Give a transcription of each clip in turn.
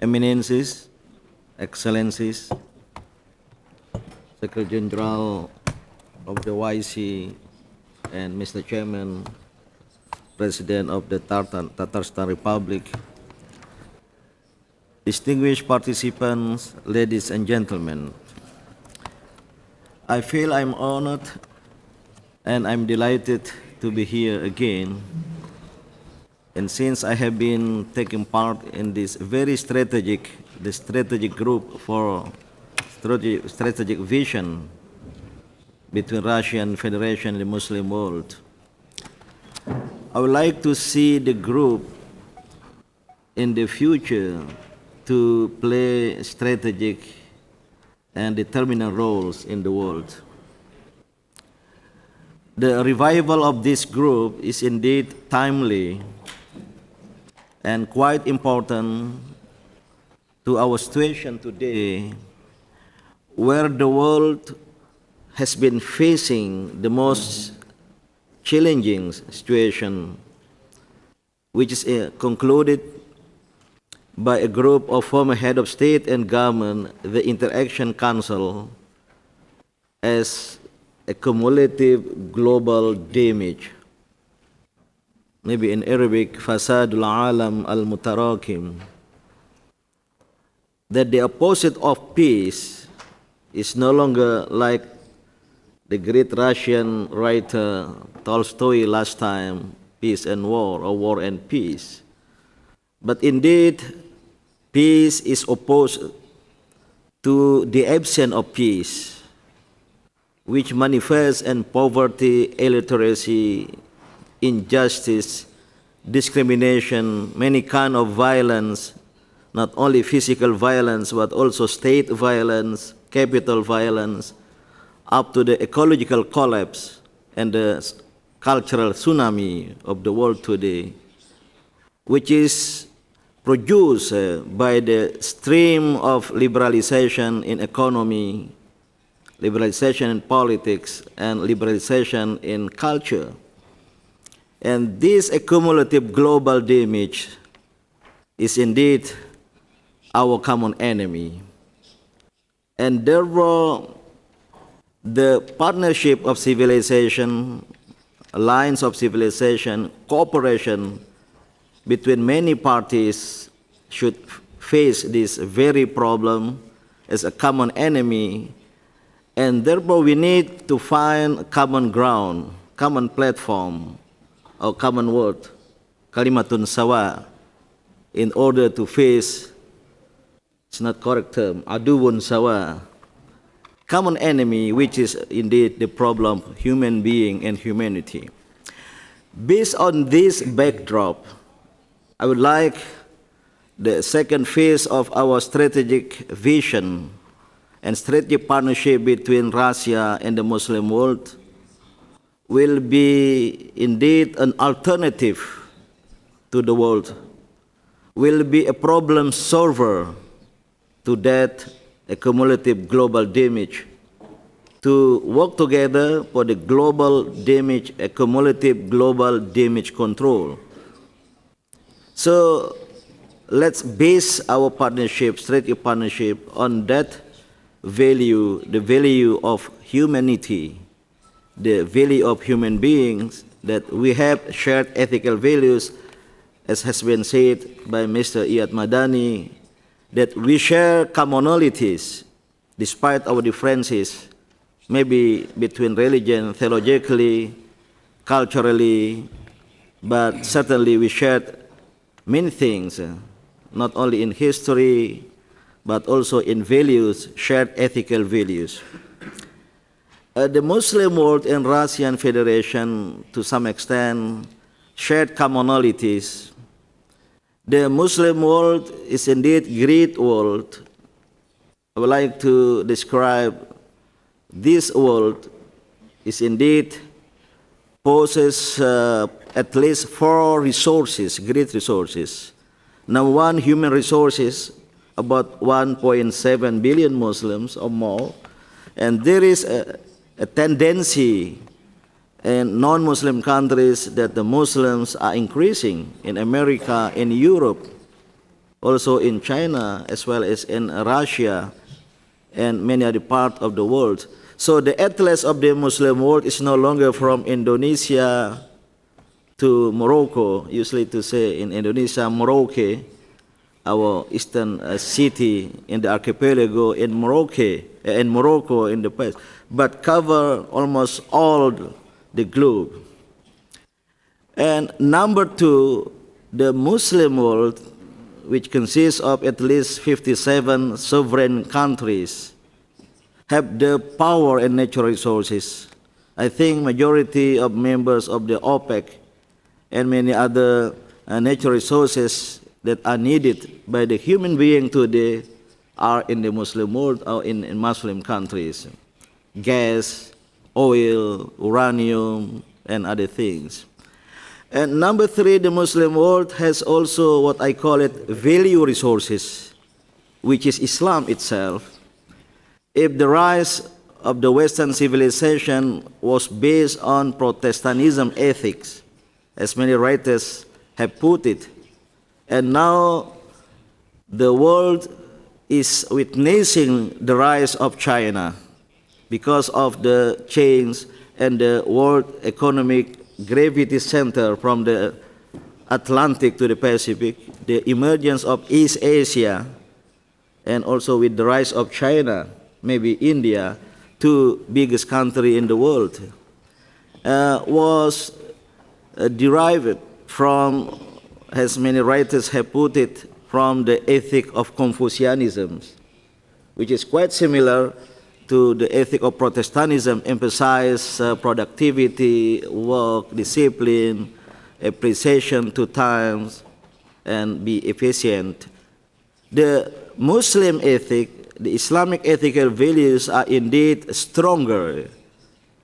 Eminences, Excellencies, Secretary General of the YC, and Mr. Chairman, President of the Tatarstan Republic, distinguished participants, ladies and gentlemen, I feel I'm honored and I'm delighted to be here again. And since I have been taking part in this very strategic group for strategic vision between Russian Federation and the Muslim world, I would like to see the group in the future to play strategic and determinant roles in the world. The revival of this group is indeed timely and quite important to our situation today, where the world has been facing the most challenging situation, which is concluded by a group of former head of state and government, the Interaction Council, as a cumulative global damage. Maybe in Arabic, fasadul alam al-mutarakim, that the opposite of peace is no longer like the great Russian writer Tolstoy last time, peace and war, or war and peace. But indeed, peace is opposed to the absence of peace, which manifests in poverty, illiteracy, injustice, discrimination, many kinds of violence, not only physical violence, but also state violence, capital violence, up to the ecological collapse and the cultural tsunami of the world today, which is produced by the stream of liberalization in economy, liberalization in politics, and liberalization in culture. And this accumulative global damage is indeed our common enemy. And therefore, the partnership of civilization, alliance of civilization, cooperation between many parties should face this very problem as a common enemy. And therefore, we need to find common ground, common platform, or common word, kalimatun sawa, in order to face, it's not correct term, aduwun sawa, common enemy, which is indeed the problem of human being and humanity. Based on this backdrop, I would like the second phase of our strategic vision and strategic partnership between Russia and the Muslim world will be indeed an alternative to the world, will be a problem solver to that accumulative global damage, to work together for the global damage, accumulative global damage control. So let's base our partnership, strategic partnership, on that value, the value of humanity, the value of human beings, that we have shared ethical values, as has been said by Mr. Iyad Madani, that we share commonalities despite our differences, maybe between religion, theologically, culturally, but certainly we shared many things, not only in history, but also in values, shared ethical values. The Muslim world and Russian Federation, to some extent, shared commonalities. The Muslim world is indeed a great world. I would like to describe this world is indeed possesses at least four resources, great resources. Number one, human resources, about 1.7 billion Muslims or more. And there is a tendency in non-Muslim countries that the Muslims are increasing in America, in Europe, also in China, as well as in Russia, and many other parts of the world. So the atlas of the Muslim world is no longer from Indonesia to Morocco, usually to say in Indonesia, Morocco, our eastern city in the archipelago in Morocco in the past, but cover almost all the globe. And number two, the Muslim world, which consists of at least 57 sovereign countries, have the power and natural resources. I think majority of members of the OPEC and many other natural resources that are needed by the human being today are in the Muslim world or in Muslim countries. Gas, oil, uranium, and other things. And number three, the Muslim world has also what I call it value resources, which is Islam itself. If the rise of the Western civilization was based on Protestantism ethics, as many writers have put it, and now the world is witnessing the rise of China because of the change and the world economic gravity center from the Atlantic to the Pacific, the emergence of East Asia, and also with the rise of China, maybe India, two biggest country in the world, was derived from, as many writers have put it, from the ethic of Confucianism, which is quite similar to the ethic of Protestantism, emphasize productivity, work, discipline, appreciation to times, and be efficient. The Muslim ethic, the Islamic ethical values are indeed stronger,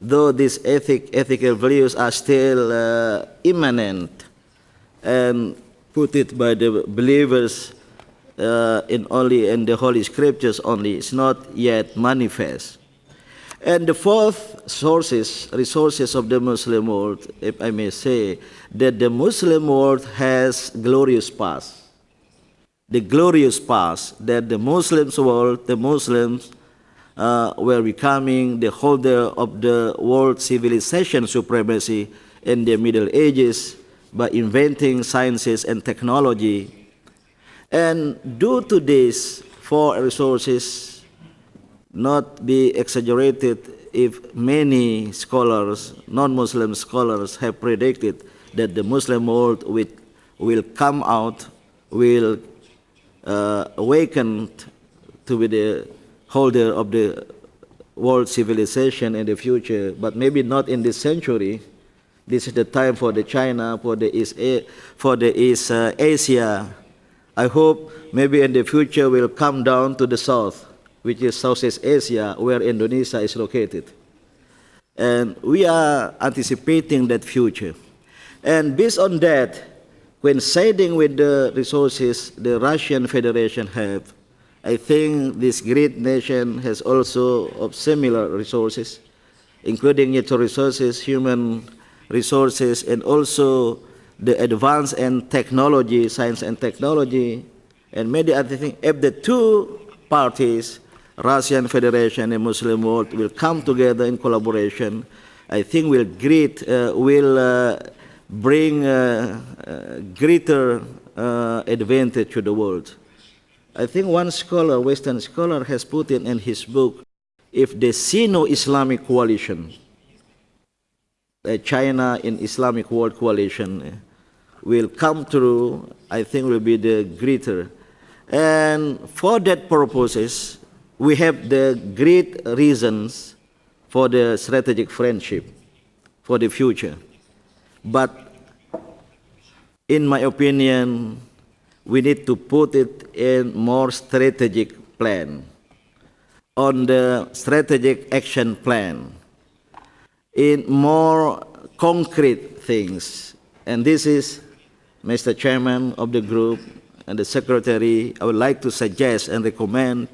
though these ethical values are still immanent and put it by the believers only in the Holy Scriptures only. It's not yet manifest. And the fourth resources of the Muslim world, if I may say, that the Muslim world has glorious past. The glorious past that the Muslims world, the Muslims were becoming the holder of the world civilization supremacy in the Middle Ages by inventing sciences and technology. And due to this four resources, not be exaggerated if many scholars, non-Muslim scholars, have predicted that the Muslim world will come out, will awaken to be the holder of the world civilization in the future, but maybe not in this century. This is the time for the China, for the East Asia. I hope maybe in the future we'll come down to the south, which is Southeast Asia, where Indonesia is located. And we are anticipating that future. And based on that, coinciding with the resources the Russian Federation have, I think this great nation has also of similar resources, including natural resources, human resources, and also the advance in technology, science and technology, and many other things. If the two parties, Russian Federation and Muslim world, will come together in collaboration, I think will bring greater advantage to the world. I think one scholar, Western scholar, has put it in his book, if the Sino-Islamic coalition, the China in Islamic world coalition, will come through, I think will be the greater. And for that purposes, we have the great reasons for the strategic friendship for the future. But in my opinion, we need to put it in more strategic plan, on the strategic action plan, in more concrete things. And this is, Mr. Chairman of the group and the Secretary, I would like to suggest and recommend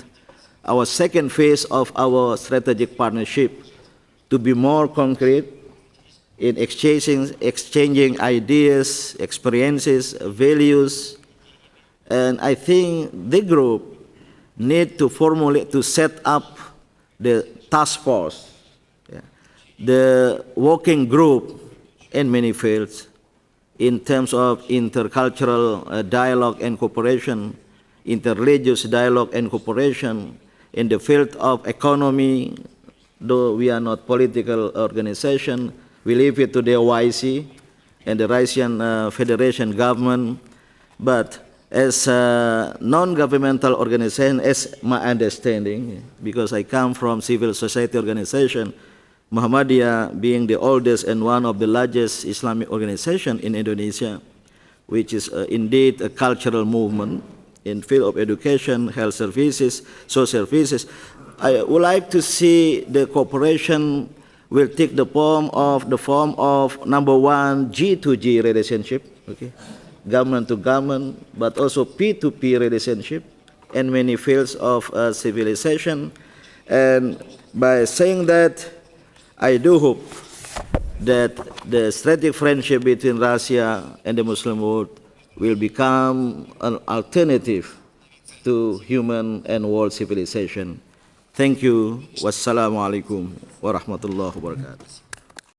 our second phase of our strategic partnership to be more concrete in exchanging ideas, experiences, values, And I think the group need to formulate, to set up the task force, the working group in many fields in terms of intercultural dialogue and cooperation, interreligious dialogue and cooperation, in the field of economy. Though we are not political organization, we leave it to the OIC and the Russian Federation government. But as a non-governmental organization, as my understanding, because I come from civil society organization, Muhammadiyah being the oldest and one of the largest Islamic organization in Indonesia, which is indeed a cultural movement in field of education, health services, social services. I would like to see the cooperation will take the form of number one, G to G relationship, okay, government to government, but also P2P relationship in many fields of civilization. And by saying that, I do hope that the strategic friendship between Russia and the Muslim world will become an alternative to human and world civilization. Thank you. Wassalamu alaikum wa rahmatullahi wa barakatuh.